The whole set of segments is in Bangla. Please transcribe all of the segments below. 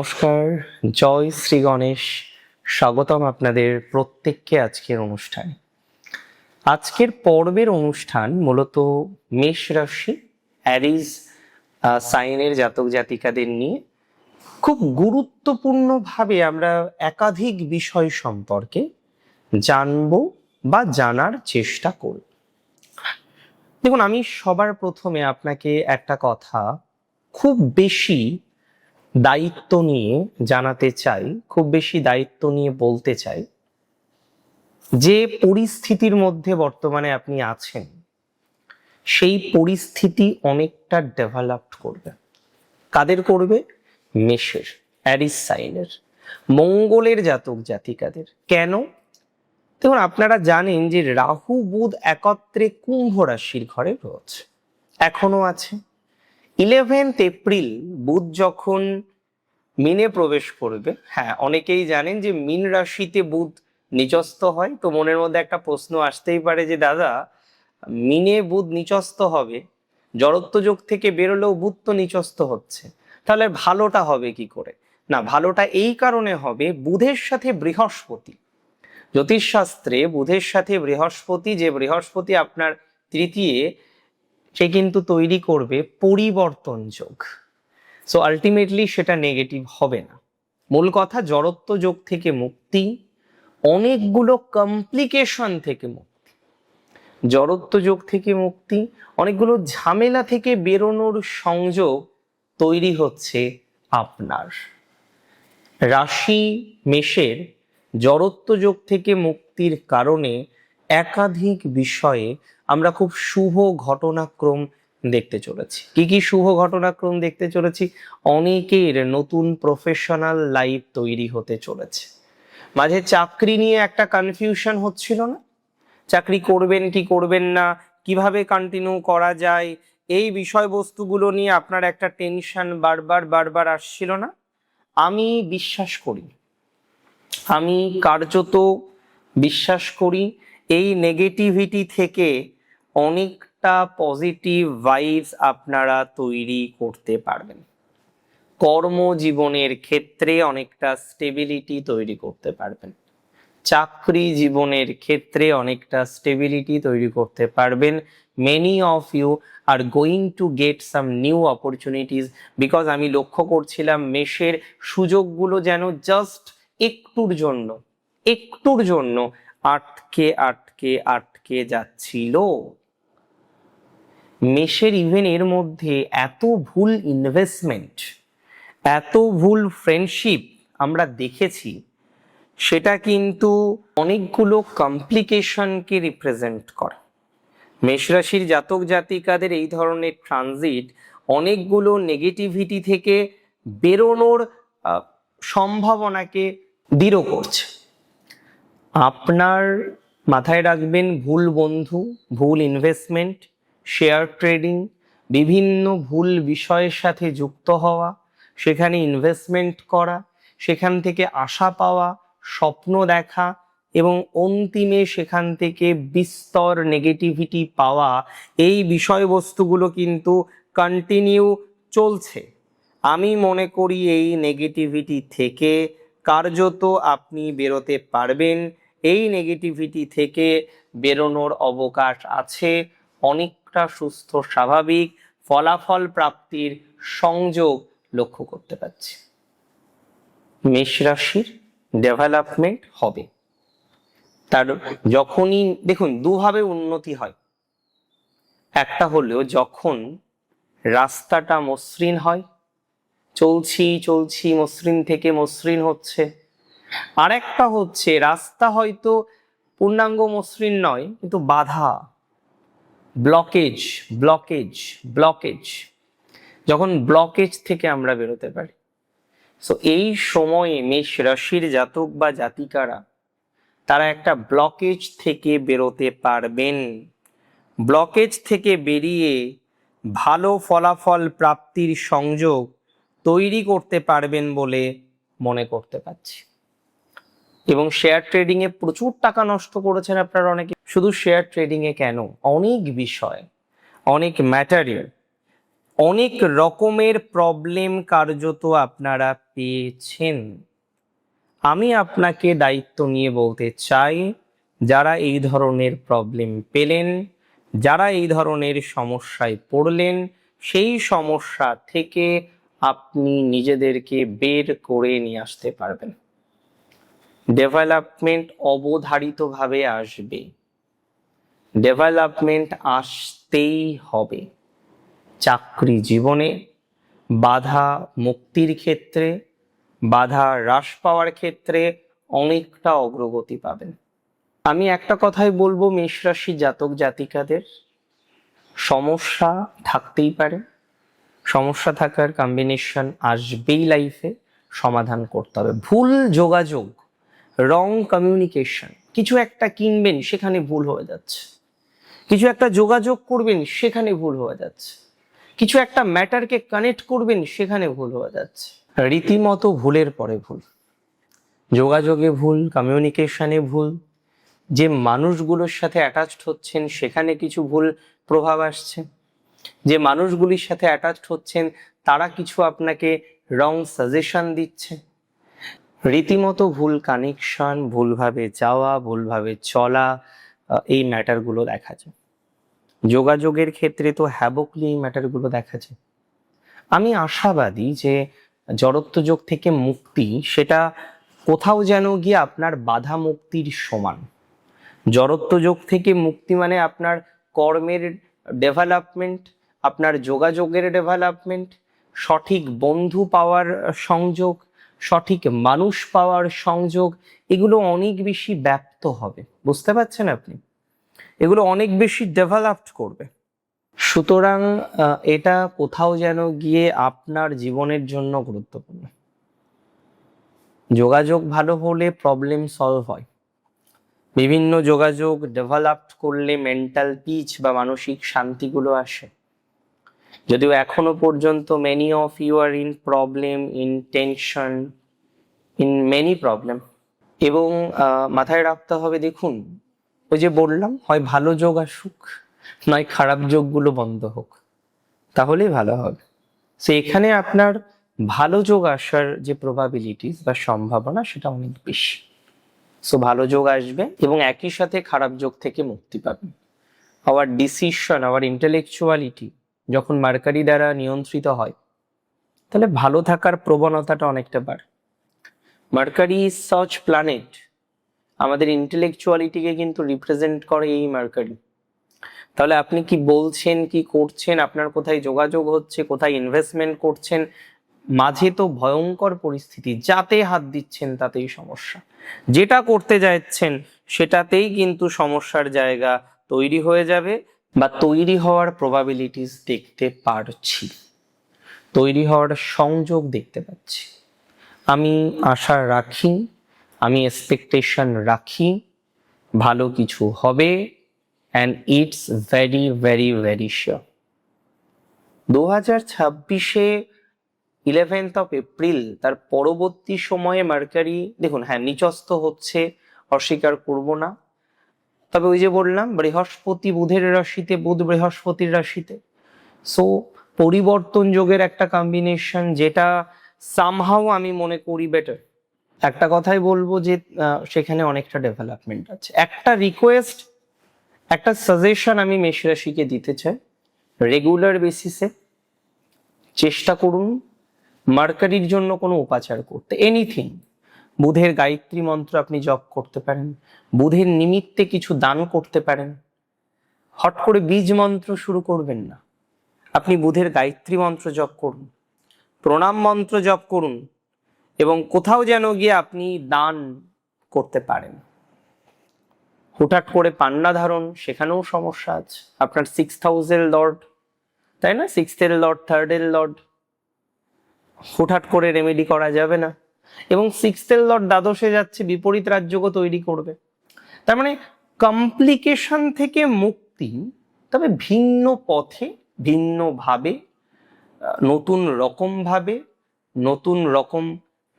নমস্কার, জয় শ্রী গণেশ। স্বাগতম আপনাদের প্রত্যেককে আজকের অনুষ্ঠানে। আজকের পর্বের অনুষ্ঠান মূলত মেষ রাশি অ্যারিজ সাইনের জাতক জাতিকাদের নিয়ে খুব গুরুত্বপূর্ণভাবে আমরা একাধিক বিষয় সম্পর্কে জানবো বা জানার চেষ্টা করব। দেখুন, আমি সবার প্রথমে আপনাকে একটা কথা খুব বেশি দায়িত্ব নিয়ে জানাতে চাই, খুব বেশি দায়িত্ব নিয়ে বলতে চাই, যে পরিস্থিতির মধ্যে বর্তমানে আপনি আছেন সেই পরিস্থিতি অনেকটা ডেভেলপড করবে। কাদের করবে? মেষের, অ্যারিস সাইনের, মঙ্গলের জাতক জাতিকাদের। কেন? দেখুন, আপনারা জানেন যে রাহু বুধ একত্রে কুম্ভ রাশির ঘরে রয়েছে, এখনো আছে। 11 এপ্রিল বুধ যখন মিনে প্রবেশ করবে, হ্যাঁ, অনেকেই জানেন যে মীন রাশিতে বুধ নিচস্থ হয়। তো মনের মধ্যে একটা প্রশ্ন আসতেই পারে যে দাদা, মিনে বুধ নিচস্থ হবে, জড়ত্ব যোগ থেকে বেরোলেও বুধ তো নিচস্থ হচ্ছে, তাহলে ভালোটা হবে কি করে? না, ভালোটা এই কারণে হবে, বুধের সাথে বৃহস্পতি, জ্যোতিষশাস্ত্রে বুধের সাথে বৃহস্পতি, যে বৃহস্পতি আপনার তৃতীয়, সে কিন্তু তৈরি করবে পরিবর্তন যোগ। সো আলটিমেটলি সেটা নেগেটিভ হবে না। মূল কথা, জড়ত্ব যোগ থেকে মুক্তি, অনেকগুলো কমপ্লিকেশন থেকে মুক্তি, জড়ত্ব যোগ থেকে মুক্তি, অনেকগুলো ঝামেলা থেকে বেরোনোর সংযোগ তৈরি হচ্ছে আপনার। রাশি মেষের জড়ত্ব যোগ থেকে মুক্তির কারণে একাধিক বিষয়ে আমরা খুব শুভ ঘটনাক্রম দেখতে চলেছি। কি কি শুভ ঘটনাক্রম দেখতে চলেছি? অনেকের নতুন প্রফেশনাল লাইফ তৈরি হতে চলেছে। মাঝে চাকরি নিয়ে একটা কনফিউশন হচ্ছিল না, চাকরি করবেন কি করবেন না, কিভাবে কন্টিনিউ করা যায়, এই বিষয়বস্তুগুলো নিয়ে আপনার একটা টেনশন বারবার বারবার আসছিল না? আমি বিশ্বাস করি, আমি কার্যত বিশ্বাস করি, এই নেগেটিভিটি থেকে অনেকটা পজিটিভ ভাইবস আপনারা তৈরি করতে পারবেন। কর্মজীবনের ক্ষেত্রে অনেকটা স্টেবিলিটি তৈরি করতে পারবেন, চাকরি জীবনের ক্ষেত্রে অনেকটা স্টেবিলিটি তৈরি করতে পারবেন। Many of you are going to get some new opportunities, because আমি লক্ষ্য করছিলাম মেষের সুযোগগুলো যেন জাস্ট একটুর জন্য আটকে আটকে আটকে যাচ্ছিল। মেষের ইভেন এর মধ্যে এত ভুল ইনভেস্টমেন্ট, এত ভুল ফ্রেন্ডশিপ আমরা দেখেছি, সেটা কিন্তু অনেকগুলো কমপ্লিকেশনকে রিপ্রেজেন্ট করে। মেষ রাশির জাতক জাতিকাদের এই ধরনের ট্রানজিট অনেকগুলো নেগেটিভিটি থেকে বেরোনোর সম্ভাবনাকে দৃঢ় করছে। আপনার মাথায় রাখবেন, ভুল বন্ধু, ভুল ইনভেস্টমেন্ট, শেয়ার ট্রেডিং, বিভিন্ন ভুল বিষয়ের সাথে যুক্ত হওয়া, সেখানে ইনভেস্টমেন্ট করা, সেখান থেকে আশা পাওয়া, স্বপ্ন দেখা এবং অন্তিমে সেখান থেকে বিস্তর নেগেটিভিটি পাওয়া, এই বিষয়বস্তুগুলো কিন্তু কন্টিনিউ চলছে। আমি মনে করি এই নেগেটিভিটি থেকে কার্যত আপনি বেরোতে পারবেন। এই নেগেটিভিটি থেকে বেরোনোর অবকাশ আছে, অনেকটা সুস্থ স্বাভাবিক ফলাফল প্রাপ্তির সংযোগ লক্ষ্য করতে পারছি। মেষ রাশির ডেভেলপমেন্ট হবে, তার যখনই দেখুন দুভাবে উন্নতি হয়। একটা হলো যখন রাস্তাটা মসৃণ হয়, চলছি মসৃণ থেকে মসৃণ হচ্ছে। আর একটা হচ্ছে রাস্তা হয়তো পূর্ণাঙ্গ মসৃণ নয়, কিন্তু বাধা, ব্লকেজ ব্লকেজ ব্লকেজ, যখন ব্লকেজ থেকে আমরা বেরোতে পারি। সো এই সময়ে মেষ রাশির জাতক বা জাতিকারা তারা একটা ব্লকেজ থেকে বেরোতে পারবেন। ব্লকেজ থেকে বেরিয়ে ভালো ফলাফল প্রাপ্তির সংযোগ তৈরি করতে পারবেন বলে মনে করতে পারছি। এবং শেয়ার ট্রেডিং এ প্রচুর টাকা নষ্ট করেছেন আপনারা অনেকে। শুধু শেয়ার ট্রেডিং এ কেন, অনেক বিষয়, অনেক ম্যাটেরিয়াল, অনেক রকমের প্রবলেম কার্যত আপনারা পেয়েছেন। আমি আপনাকে দায়িত্ব নিয়ে বলতে চাই, যারা এই ধরনের প্রবলেম পেলেন, যারা এই ধরনের সমস্যায় পড়লেন, সেই সমস্যা থেকে আপনি নিজেদেরকে বের করে নিয়ে আসতে পারবেন। ডেভেলপমেন্ট অবধারিতভাবে আসবে, ডেভেলপমেন্ট আসতেই হবে। চাকরি জীবনে বাধা মুক্তির ক্ষেত্রে, বাধা হ্রাস পাওয়ার ক্ষেত্রে অনেকটা অগ্রগতি পাবেন। আমি একটা কথাই বলবো, মেষ রাশি জাতক জাতিকাদের সমস্যা থাকতেই পারে, সমস্যা থাকার কম্বিনেশন আসবেই লাইফে, সমাধান করতে হবে। ভুল যোগাযোগ, রং কমিউনিকেশন, কিছু একটা কিনবেন সেখানে ভুল হয়ে যাচ্ছে, কিছু একটা যোগাযোগ করবেন সেখানে ভুল হয়ে যাচ্ছে, কিছু একটা ম্যাটারকে কানেক্ট করবেন সেখানে ভুল হয়ে যাচ্ছে। রীতিমতো ভুলের পরে ভুল, যোগাযোগে ভুল, কমিউনিকেশনে ভুল, যে মানুষগুলোর সাথে অ্যাটাচড হচ্ছেন সেখানে কিছু ভুল প্রভাব আসছে, যে মানুষগুলির সাথে অ্যাটাচড হচ্ছেন তারা কিছু আপনাকে রং সাজেশন দিচ্ছে। রীতিমতো ভুল কানেকশন, ভুলভাবে যাওয়া, ভুলভাবে চলা, এই ম্যাটারগুলো দেখা যায়। যোগাযোগের ক্ষেত্রে তো হ্যাবকলি এই ম্যাটারগুলো দেখা যায়। আমি আশাবাদী যে জড়ত্ব যোগ থেকে মুক্তি, সেটা কোথাও যেন গিয়ে আপনার বাধা মুক্তির সমান। জড়ত্ব যোগ থেকে মুক্তি মানে আপনার কর্মের ডেভেলপমেন্ট, আপনার যোগাযোগের ডেভেলপমেন্ট, সঠিক বন্ধু পাওয়ার সংযোগ, সঠিক মানুষ পাওয়ার সংযোগ, এগুলো অনেক বেশি ব্যাপ্ত হবে। বুঝতে পারছেন আপনি? এগুলো অনেক বেশি ডেভেলপড করবে। সুতরাং এটা কোথাও যেন গিয়ে আপনার জীবনের জন্য গুরুত্বপূর্ণ। যোগাযোগ ভালো হলে প্রবলেম সলভ হয়। বিভিন্ন যোগাযোগ ডেভেলপড করলে মেন্টাল পিচ বা মানসিক শান্তিগুলো আসে। যদিও এখনো পর্যন্ত many of you are in problem, in tension, in many problem. এবং মাথায় রাখতে হবে, দেখুন ওই যে বললাম, হয় ভালো যোগ আসুক, নয় খারাপ যোগগুলো বন্ধ হোক, তাহলেই ভালো হবে। সো এখানে আপনার ভালো যোগ আসার যে প্রবাবিলিটিস বা সম্ভাবনা, সেটা অনেক বেশি। সো ভালো যোগ আসবে এবং একই সাথে খারাপ যোগ থেকে মুক্তি পাবেন। আওয়ার ডিসিশন, আওয়ার ইন্টেলেকচুয়ালিটি যখন মার্কারি দ্বারা নিয়ন্ত্রিত হয়, তাহলে ভালো থাকার প্রবণতাটা অনেকটা বাড়ে। মার্কারি ইজ সাচ প্ল্যানেট, আমাদের ইন্টেলেকচুয়ালিটিকে কিন্তু রিপ্রেজেন্ট করে এই মার্কারি। তাহলে আপনি কি বলছেন, কি করছেন, আপনার কোথায় যোগাযোগ হচ্ছে, কোথায় ইনভেস্টমেন্ট করছেন, মাঝে তো ভয়ঙ্কর পরিস্থিতি, যাতে হাত দিচ্ছেন তাতেই সমস্যা, যেটা করতে যাচ্ছেন সেটাতেই কিন্তু সমস্যার জায়গা তৈরি হয়ে যাবে বা তৈরি হওয়ার প্রবাবিলিটিস দেখতে পারছি, তৈরি হওয়ার সংযোগ দেখতে পাচ্ছি। আমি আশা রাখি, আমি এক্সপেকটেশন রাখি ভালো কিছু হবে, and it's very very very sure. 2026-এ 11th of April, তার পরবর্তী সময়ে মার্কারি দেখুন, হ্যাঁ নিচস্থ হচ্ছে, অস্বীকার করব না। তবে ওই যে বললাম, বৃহস্পতি বুধের রাশিতে, বুধ বৃহস্পতির রাশিতে, সো পরিবর্তন যোগের একটা কম্বিনেশন, যেটা সামহাও আমি মনে করি বেটার। একটা কথাই বলবো যে সেখানে অনেকটা ডেভেলপমেন্ট আছে। একটা রিকোয়েস্ট, একটা সাজেশন আমি মেষ রাশিকে দিতে চাই, রেগুলার বেসিসে চেষ্টা করুন মার্কারির জন্য কোনো উপাচার করতে। এনিথিং, বুধের গায়ত্রী মন্ত্র আপনি জপ করতে পারেন, বুধের নিমিত্তে কিছু দান করতে পারেন। হট করে বীজ মন্ত্র শুরু করবেন না, আপনি বুধের গায়ত্রী মন্ত্র জপ করুন, প্রণাম মন্ত্র জপ করুন, এবং কোথাও যেন গিয়ে আপনি দান করতে পারেন। হুটহাট করে পান্না ধারণ, সেখানেও সমস্যা আছে। আপনার 6th হাউসের লর্ড, তাই না, 6th-এর লর্ড, 3rd-এর লর্ড, হুটহাট করে রেমেডি করা যাবে না। এবং 6th-এর লর্ড দ্বাদশে যাচ্ছে, বিপরীত রাজযোগও তৈরি করবে। তার মানে কমপ্লিকেশন থেকে মুক্তি, তবে ভিন্ন পথে, ভিন্নভাবে, নতুন রকম ভাবে, নতুন রকম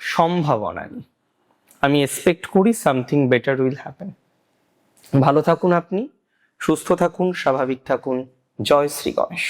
সম্ভাবনা নিয়ে আমি এক্সপেক্ট করি সামথিং বেটার উইল হ্যাপেন। ভালো থাকুন আপনি, সুস্থ থাকুন, স্বাভাবিক থাকুন। জয় শ্রী গণেশ।